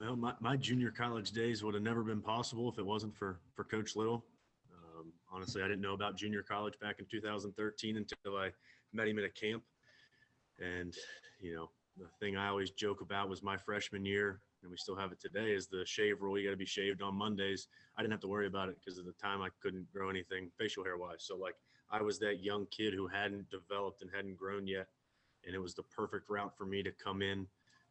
Well, my junior college days would have never been possible if it wasn't for Coach Little. Honestly, I didn't know about junior college back in 2013 until I met him at a camp. And, the thing I always joke about was my freshman year, and we still have it today, is the shave rule. You got to be shaved on Mondays. I didn't have to worry about it because at the time I couldn't grow anything facial hair wise. So I was that young kid who hadn't developed and hadn't grown yet. And it was the perfect route for me to come in.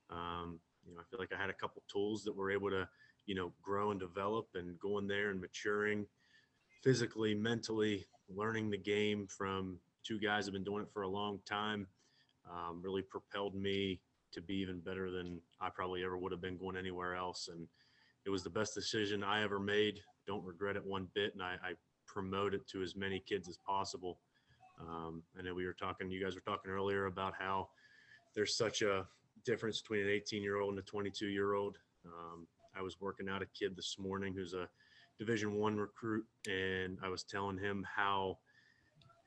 I feel like I had a couple tools that were able to, grow and develop, and going there and maturing physically, mentally, learning the game from two guys who have been doing it for a long time, really propelled me to be even better than I probably ever would have been going anywhere else. And it was the best decision I ever made. Don't regret it one bit. And I promote it to as many kids as possible. I know you guys were talking earlier about how there's such a difference between an 18-year-old and a 22-year-old. I was working out a kid this morning who's a Division I recruit, and I was telling him how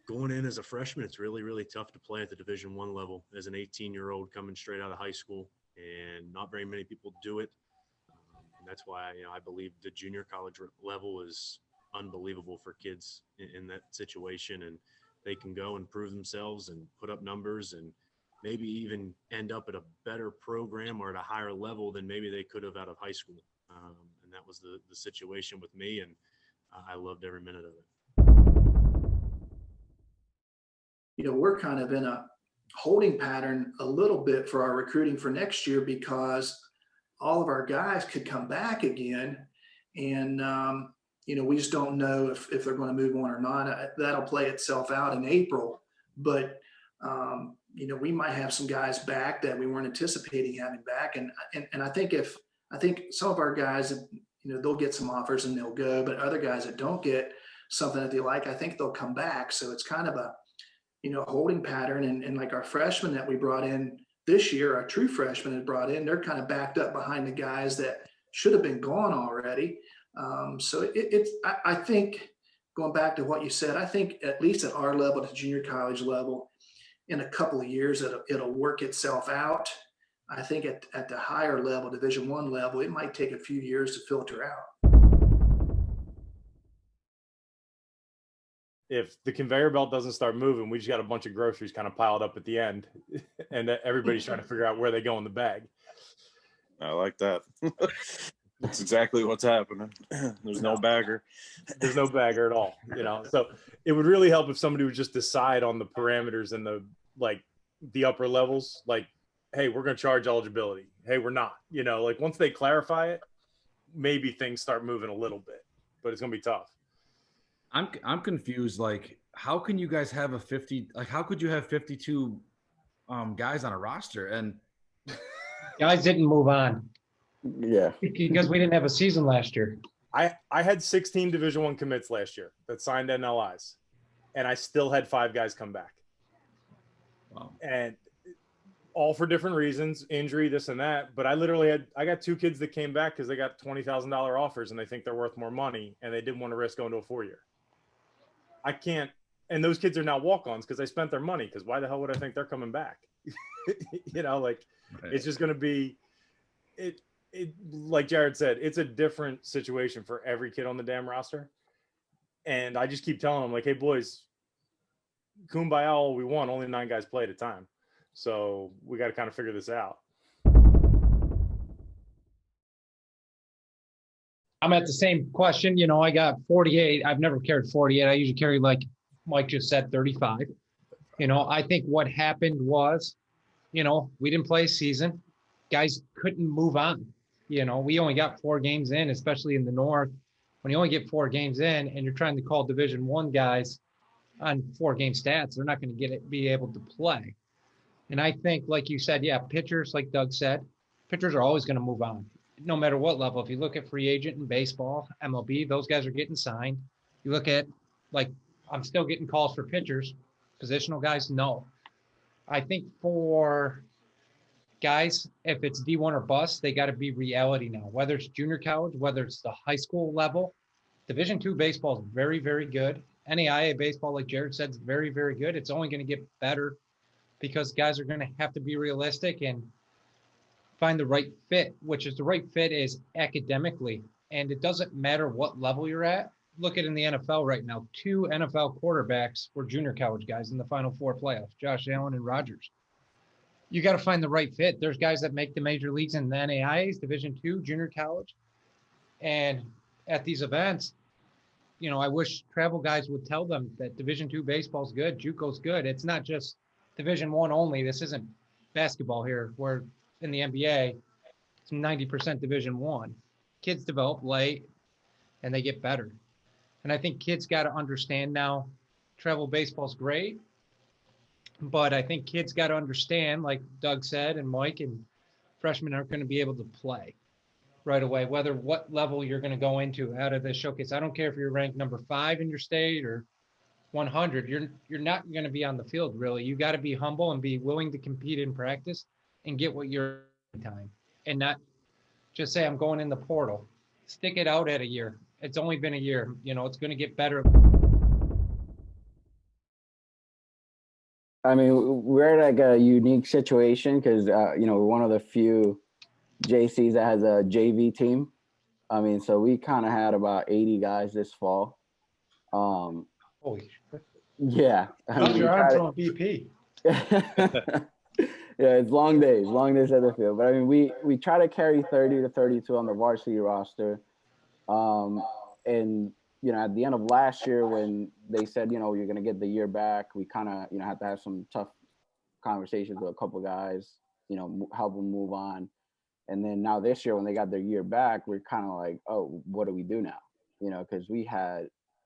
going in as a freshman, it's really, really tough to play at the Division I level as an 18-year-old coming straight out of high school, and not very many people do it. And that's why, I believe the junior college level is unbelievable for kids in that situation, and they can go and prove themselves and put up numbers and maybe even end up at a better program or at a higher level than maybe they could have out of high school. And that was the situation with me, and I loved every minute of it. We're kind of in a holding pattern a little bit for our recruiting for next year because all of our guys could come back again. And, we just don't know if they're going to move on or not. That'll play itself out in April. But, we might have some guys back that we weren't anticipating having back. And I think some of our guys, they'll get some offers and they'll go, but other guys that don't get something that they like, I think they'll come back. So it's kind of a, holding pattern. And like our freshmen that we brought in this year, our true freshmen that brought in, they're kind of backed up behind the guys that should have been gone already. So I think going back to what you said, I think at least at our level, the junior college level, in a couple of years, it'll work itself out. I think at the higher level, Division I level, it might take a few years to filter out. If the conveyor belt doesn't start moving, we just got a bunch of groceries kind of piled up at the end, and everybody's trying to figure out where they go in the bag. I like that. That's exactly what's happening. There's no bagger. There's no bagger at all, So it would really help if somebody would just decide on the parameters and the upper levels, hey, we're going to charge eligibility. Hey, we're not, once they clarify it, maybe things start moving a little bit, but it's going to be tough. I'm confused. How can you guys have how could you have 52 guys on a roster? And guys didn't move on. Yeah. Because we didn't have a season last year. I had 16 Division I commits last year that signed NLIs, and I still had 5 guys come back. Wow. And all for different reasons, injury, this and that. But I got 2 kids that came back because they got $20,000 offers and they think they're worth more money, and they didn't want to risk going to a 4-year. I can't, and those kids are now walk-ons because they spent their money, because why the hell would I think they're coming back? Right. It's just going to be it. Like Jared said, it's a different situation for every kid on the damn roster. And I just keep telling them, hey, boys, kumbaya all we want, only 9 guys play at a time. So we got to kind of figure this out. I'm at the same question. I got 48. I've never carried 48. I usually carry, like Mike just said, 35. I think what happened was, we didn't play a season. Guys couldn't move on. We only got 4 games in, especially in the North. When you only get 4 games in and you're trying to call Division I guys on 4-game stats, they're not going to be able to play. And I think, like you said, pitchers, like Doug said, pitchers are always going to move on, no matter what level. If you look at free agent in baseball, MLB, those guys are getting signed. You look at, I'm still getting calls for pitchers. Positional guys, no. I think for guys, if it's D1 or bust, they got to be reality now, whether it's junior college, whether it's the high school level. Division II baseball is very, very good. NAIA baseball, like Jared said, is very, very good. It's only going to get better because guys are going to have to be realistic. And find the right fit, which is the right fit is academically. And it doesn't matter what level you're at. Look at in the NFL right now, 2 NFL quarterbacks were junior college guys in the Final Four playoffs, Josh Allen and Rodgers. You got to find the right fit. There's guys that make the major leagues in the NAIAs, Division II, junior college. And at these events, I wish travel guys would tell them that Division II baseball's good, JUCO's good. It's not just Division I only. This isn't basketball here, where in the NBA, it's 90% Division I. Kids develop late and they get better. And I think kids got to understand now travel baseball's great, but I think kids got to understand, like Doug said, and Mike, and freshmen aren't going to be able to play right away, whether what level you're going to go into out of the showcase. I don't care if you're ranked number 5 in your state or 100. You're not going to be on the field, really. You got to be humble and be willing to compete in practice and get what you're time, and not just say I'm going in the portal. Stick it out at a year. It's only been a year. It's going to get better. I mean, we're like a unique situation because, we're one of the few JCs that has a JV team. I mean, so we kind of had about 80 guys this fall. Holy shit. Yeah. How's your arm from BP? Yeah, it's long days at the field. But I mean, we try to carry 30 to 32 on the varsity roster. And, at the end of last year when they said, you're going to get the year back, we kind of, had to have some tough conversations with a couple guys, help them move on. And then now this year when they got their year back, we're kind of like, oh, what do we do now? Because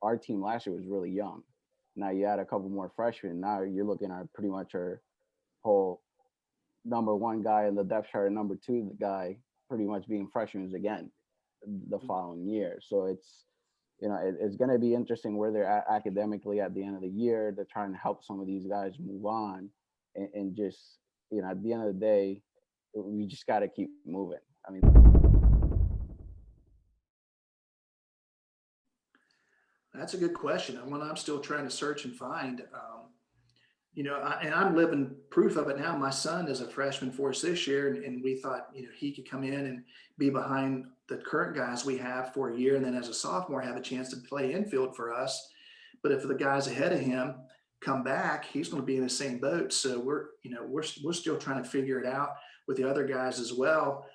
our team last year was really young. Now you add a couple more freshmen. Now you're looking at pretty much our whole number 1 guy in the depth chart and number 2 guy pretty much being freshmen again the following year. So it's, it's going to be interesting where they're at academically at the end of the year. They're trying to help some of these guys move on and just, at the end of the day, we just got to keep moving. I mean, That's a good question. And one I'm still trying to search and find. And I'm living proof of it now. My son is a freshman for us this year, and we thought, he could come in and be behind the current guys we have for a year, and then as a sophomore have a chance to play infield for us. But if the guys ahead of him come back, he's going to be in the same boat. So we're still trying to figure it out with the other guys as well.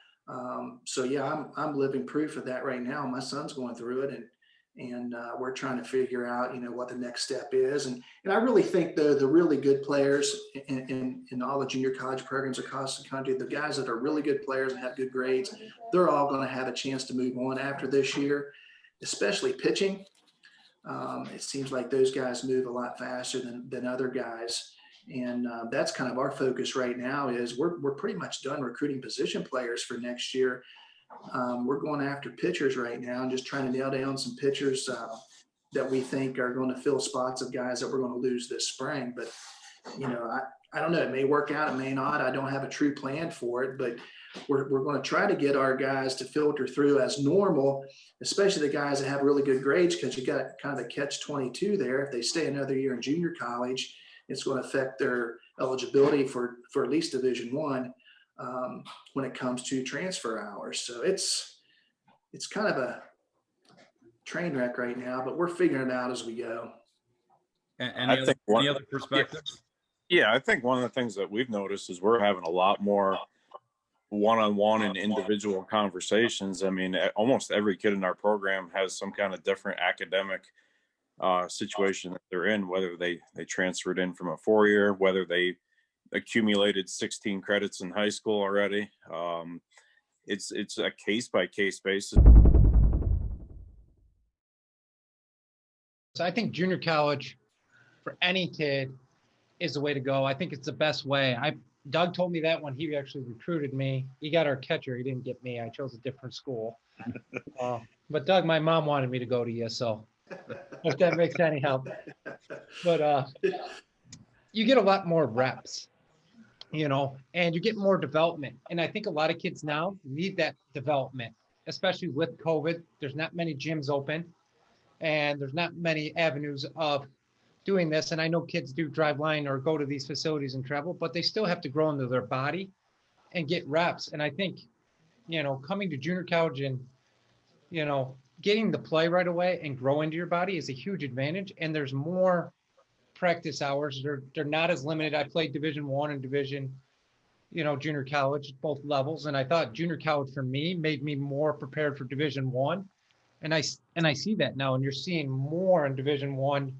So yeah, I'm living proof of that right now. My son's going through it, and we're trying to figure out, what the next step is. And I really think the really good players in all the junior college programs across the country, the guys that are really good players and have good grades, they're all going to have a chance to move on after this year, especially pitching. It seems like those guys move a lot faster than other guys. And that's kind of our focus right now is we're pretty much done recruiting position players for next year. We're going after pitchers right now and just trying to nail down some pitchers that we think are going to fill spots of guys that we're going to lose this spring. But, I don't know. It may work out. It may not. I don't have a true plan for it, but we're going to try to get our guys to filter through as normal, especially the guys that have really good grades, because you got kind of a catch-22 there. If they stay another year in junior college, it's going to affect their eligibility for at least Division I. When it comes to transfer hours. So it's kind of a train wreck right now, but we're figuring it out as we go. Any other perspectives? Yeah, I think one of the things that we've noticed is we're having a lot more one-on-one and individual conversations. I mean, almost every kid in our program has some kind of different academic situation that they're in, whether they transferred in from a 4-year, whether they accumulated 16 credits in high school already. It's a case-by-case basis. So I think junior college for any kid is the way to go. I think it's the best way. Doug told me that when he actually recruited me. He got our catcher. He didn't get me. I chose a different school. But Doug, my mom wanted me to go to ESL. If that makes any help. But you get a lot more reps, and you get more development. And I think a lot of kids now need that development, especially with COVID. There's not many gyms open, and there's not many avenues of doing this. And I know kids do drive line or go to these facilities and travel, but they still have to grow into their body and get reps. And I think, coming to junior college and, getting the play right away and grow into your body is a huge advantage. And there's more practice hours. They're not as limited. I played Division I and junior college, both levels. And I thought junior college for me made me more prepared for Division I. And I see that now, and you're seeing more in Division I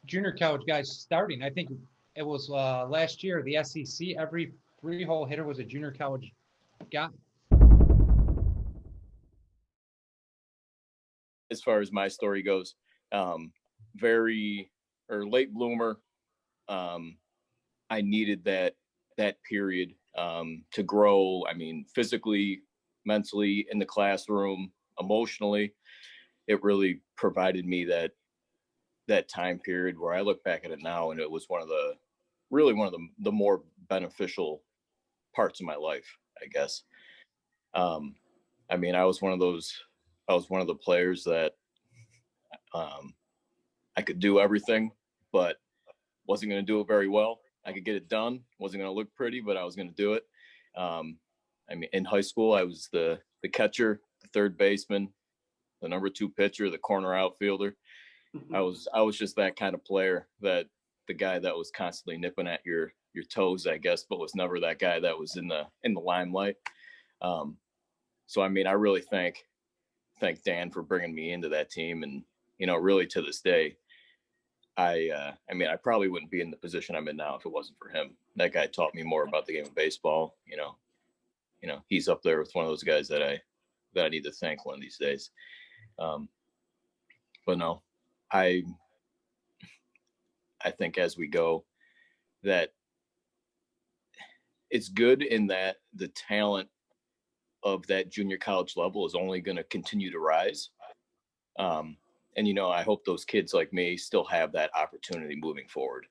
junior college guys starting. I think it was last year, the SEC, every 3-hole hitter was a junior college guy. As far as my story goes, late bloomer. I needed that period to grow. I mean, physically, mentally, in the classroom, emotionally. It really provided me that time period where I look back at it now, and it was one of the more beneficial parts of my life, I guess. I mean, I was one of the players that I could do everything, but wasn't going to do it very well. I could get it done. Wasn't going to look pretty, but I was going to do it. I mean, in high school, I was the catcher, the third baseman, the number 2 pitcher, the corner outfielder. I was just that kind of player, that the guy that was constantly nipping at your toes, I guess, but was never that guy that was in the limelight. So, I mean, I really thank Dan for bringing me into that team. And, really to this day, I mean, I probably wouldn't be in the position I'm in now if it wasn't for him. That guy taught me more about the game of baseball. He's up there with one of those guys that I need to thank one of these days. But no, I think as we go, that it's good in that the talent of that junior college level is only going to continue to rise. And, I hope those kids like me still have that opportunity moving forward.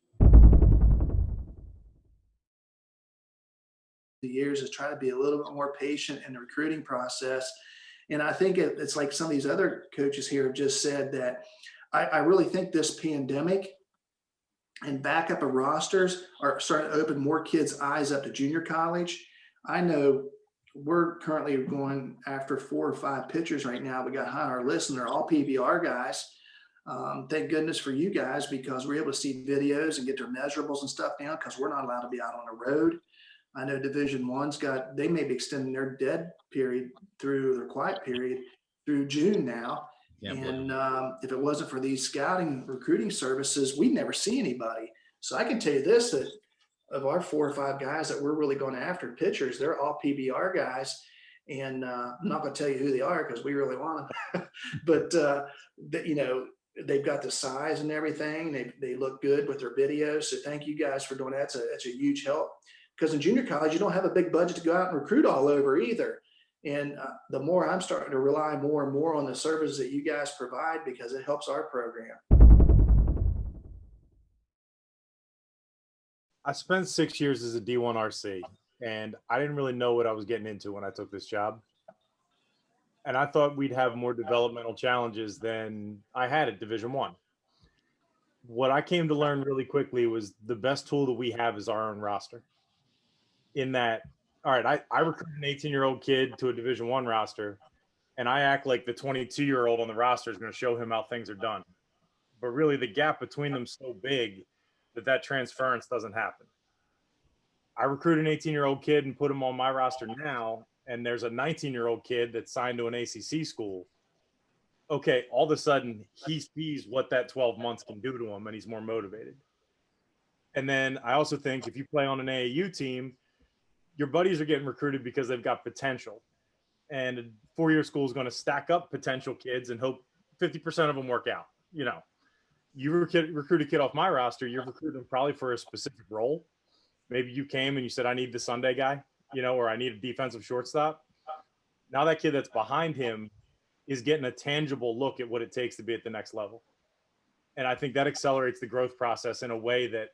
The years is try to be a little bit more patient in the recruiting process. And I think it's like some of these other coaches here have just said that I really think this pandemic and backup of rosters are starting to open more kids' eyes up to junior college. I know we're currently going after 4 or 5 pitchers right now. We got high on our list, and they're all PBR guys. Thank goodness for you guys, because we're able to see videos and get their measurables and stuff down, because we're not allowed to be out on the road. I know Division I's they may be extending their dead period through their quiet period through June now. Yeah, and if it wasn't for these scouting recruiting services, we'd never see anybody. So I can tell you this, that of our 4 or 5 guys that we're really going after pitchers, they're all PBR guys. And I'm not going to tell you who they are because we really want them. But, they've got the size and everything. They look good with their videos. So thank you guys for doing that. That's a huge help. Because in junior college, you don't have a big budget to go out and recruit all over either. And the more I'm starting to rely more and more on the services that you guys provide, because it helps our program. I spent 6 years as a D1 RC, and I didn't really know what I was getting into when I took this job. And I thought we'd have more developmental challenges than I had at Division I. What I came to learn really quickly was the best tool that we have is our own roster. In that, all right, I recruit an 18-year-old kid to a Division I roster, and I act like the 22-year-old on the roster is going to show him how things are done. But really, the gap between them is so big that transference doesn't happen. I recruit an 18-year-old kid and put him on my roster now, and there's a 19-year-old kid that's signed to an ACC school. Okay, all of a sudden, he sees what that 12 months can do to him, and he's more motivated. And then I also think if you play on an AAU team, your buddies are getting recruited because they've got potential. And a 4-year school is going to stack up potential kids and hope 50% of them work out. You recruit a kid off my roster, you're recruiting probably for a specific role. Maybe you came and you said, I need the Sunday guy, or I need a defensive shortstop. Now that kid that's behind him is getting a tangible look at what it takes to be at the next level. And I think that accelerates the growth process in a way that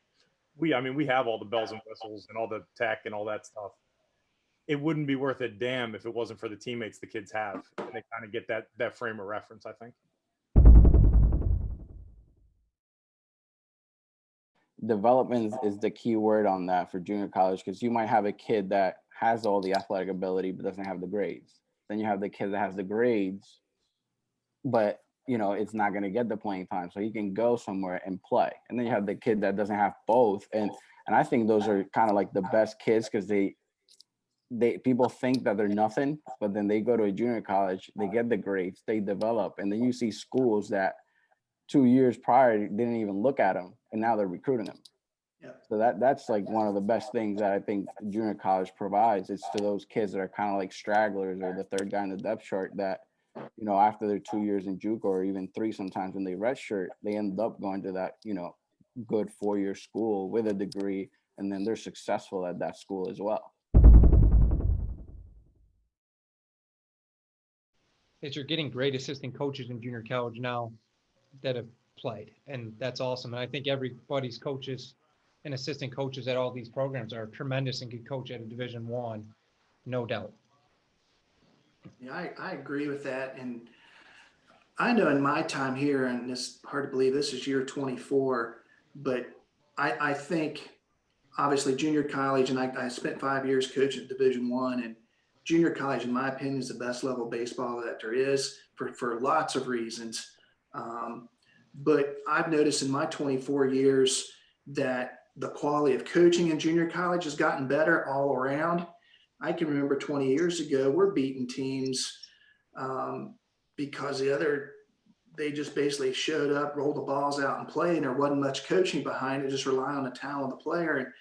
we have all the bells and whistles and all the tech and all that stuff. It wouldn't be worth a damn if it wasn't for the teammates the kids have. And they kind of get that frame of reference, I think. Development is the key word on that for junior college, because you might have a kid that has all the athletic ability but doesn't have the grades. Then you have the kid that has the grades, but it's not going to get the playing time, so he can go somewhere and play. And then you have the kid that doesn't have both, and I think those are kind of like the best kids, because they people think that they're nothing, but then they go to a junior college, they get the grades, they develop, and then you see schools that 2 years prior didn't even look at them, and now they're recruiting them. Yeah. So that's like one of the best things that I think junior college provides. It's to those kids that are kind of like stragglers or the third guy in the depth chart that, after their 2 years in JUCO, or even 3 sometimes when they redshirt, they end up going to that, good 4-year school with a degree, and then they're successful at that school as well. Is you're getting great assistant coaches in junior college now that have played, and that's awesome. And I think everybody's coaches and assistant coaches at all these programs are tremendous and can coach at a Division I, no doubt. Yeah, I agree with that. And I know in my time here, and it's hard to believe this is year 24, but I think obviously junior college, and I spent 5 years coaching at Division I, and junior college, in my opinion, is the best level of baseball that there is for lots of reasons. But I've noticed in my 24 years that the quality of coaching in junior college has gotten better all around. I can remember 20 years ago, we're beating teams because they just basically showed up, rolled the balls out and played, and there wasn't much coaching behind it, just rely on the talent of the player.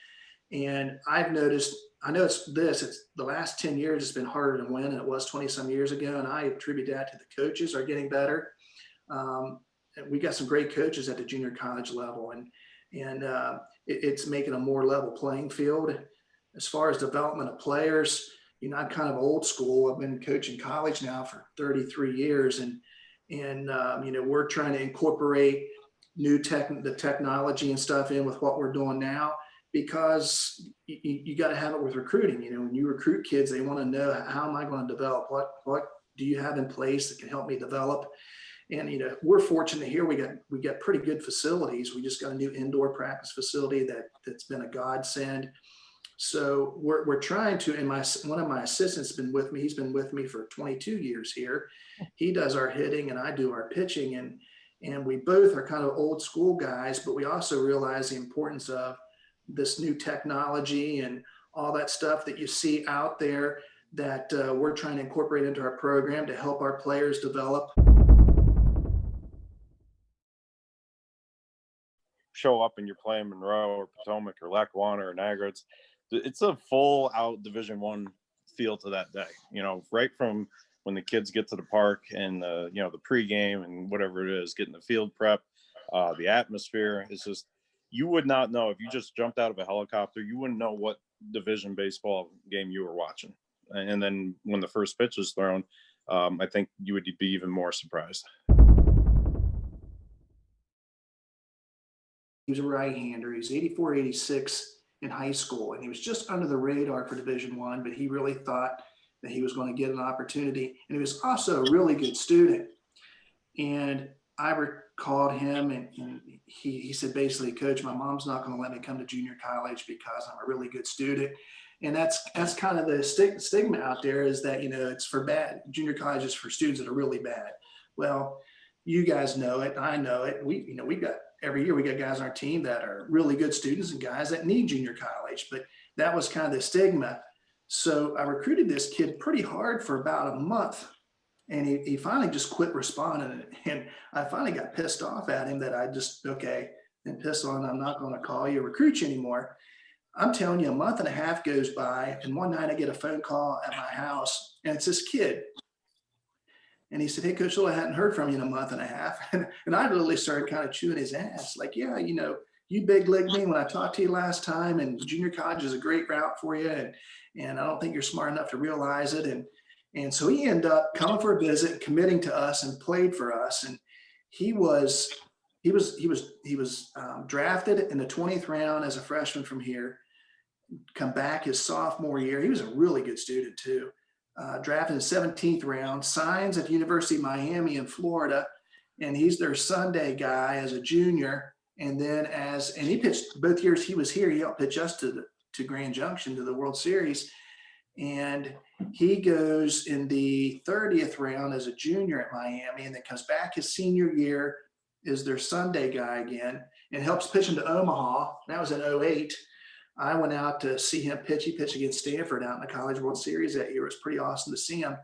And I've noticed, I know it's the last 10 years, it's been harder to win than it was 20 some years ago. And I attribute that to the coaches are getting better. We got some great coaches at the junior college level, and it's making a more level playing field. As far as development of players, I'm kind of old school. I've been coaching college now for 33 years, and we're trying to incorporate the technology and stuff in with what we're doing now, because you got to have it with recruiting. When you recruit kids, they want to know, how am I going to develop? What do you have in place that can help me develop? And we're fortunate here. We got pretty good facilities. We just got a new indoor practice facility that's been a godsend. So we're trying to, and one of my assistants has been with me. He's been with me for 22 years here. He does our hitting and I do our pitching, and we both are kind of old school guys, but we also realize the importance of this new technology and all that stuff that you see out there that we're trying to incorporate into our program to help our players develop. Show up and you're playing Monroe or Potomac or Lackawanna or Niagara, it's a full out Division I feel to that day. Right from when the kids get to the park and the pregame and whatever it is, getting the field prep, the atmosphere. It's just, you would not know if you just jumped out of a helicopter. You wouldn't know what division baseball game you were watching. And then when the first pitch is thrown, I think you would be even more surprised. He was a right-hander. He was 84, 86 in high school, and he was just under the radar for Division I, but he really thought that he was going to get an opportunity. And he was also a really good student. And I called him, and he said, basically, Coach, my mom's not going to let me come to junior college because I'm a really good student. And that's kind of the stigma out there, is that, it's for bad. Junior college is for students that are really bad. Well, you guys know it. I know it. Every year we got guys on our team that are really good students and guys that need junior college, but that was kind of the stigma. So I recruited this kid pretty hard for about a month, and he finally just quit responding. And I finally got pissed off at him that and pissed on, I'm not going to call you or recruit you anymore. I'm telling you, a month and a half goes by, and one night I get a phone call at my house, and it's this kid. And he said, hey, Coach, I hadn't heard from you in a month and a half. And I really started kind of chewing his ass. Like, yeah, you big legged me when I talked to you last time, and junior college is a great route for you. And I don't think you're smart enough to realize it. And so he ended up coming for a visit, committing to us, and played for us. And he was drafted in the 20th round as a freshman from here, come back his sophomore year. He was a really good student too. Drafted in the 17th round, signs at the University of Miami in Florida, and he's their Sunday guy as a junior. And then and he pitched both years he was here. He helped pitch us to Grand Junction, to the World Series. And he goes in the 30th round as a junior at Miami, and then comes back his senior year, is their Sunday guy again, and helps pitch into Omaha. That was in 08. I went out to see him pitch. He pitched against Stanford out in the College World Series that year. It was pretty awesome to see him.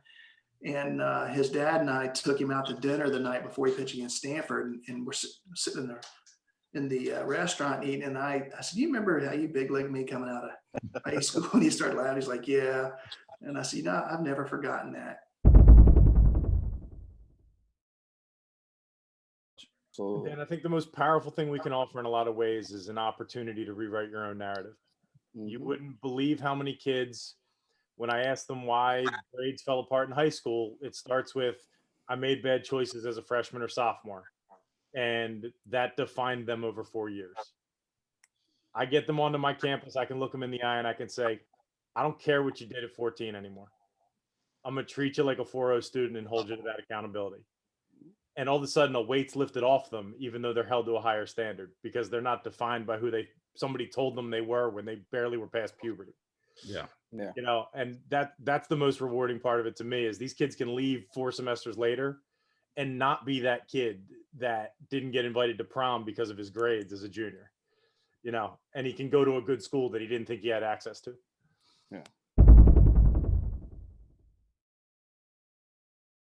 And his dad and I took him out to dinner the night before he pitched against Stanford, and we're sitting there in the restaurant eating. And I said, "Do you remember how you big legged me coming out of high school?" And he started laughing. He's like, "Yeah." And I said, "I've never forgotten that." So And I think the most powerful thing we can offer in a lot of ways is an opportunity to rewrite your own narrative. You wouldn't believe how many kids, when I ask them why grades fell apart in high school, it starts with, "I made bad choices as a freshman or sophomore." And that defined them over 4 years. I get them onto my campus. I can look them in the eye and I can say, "I don't care what you did at 14 anymore. I'm going to treat you like a 4.0 student and hold you to that accountability." And all of a sudden a weight's lifted off them, even though they're held to a higher standard, because they're not defined by who somebody told them they were when they barely were past puberty. Yeah. You know, and that's the most rewarding part of it to me, is these kids can leave 4 semesters later and not be that kid that didn't get invited to prom because of his grades as a junior, you know, and he can go to a good school that he didn't think he had access to. Yeah.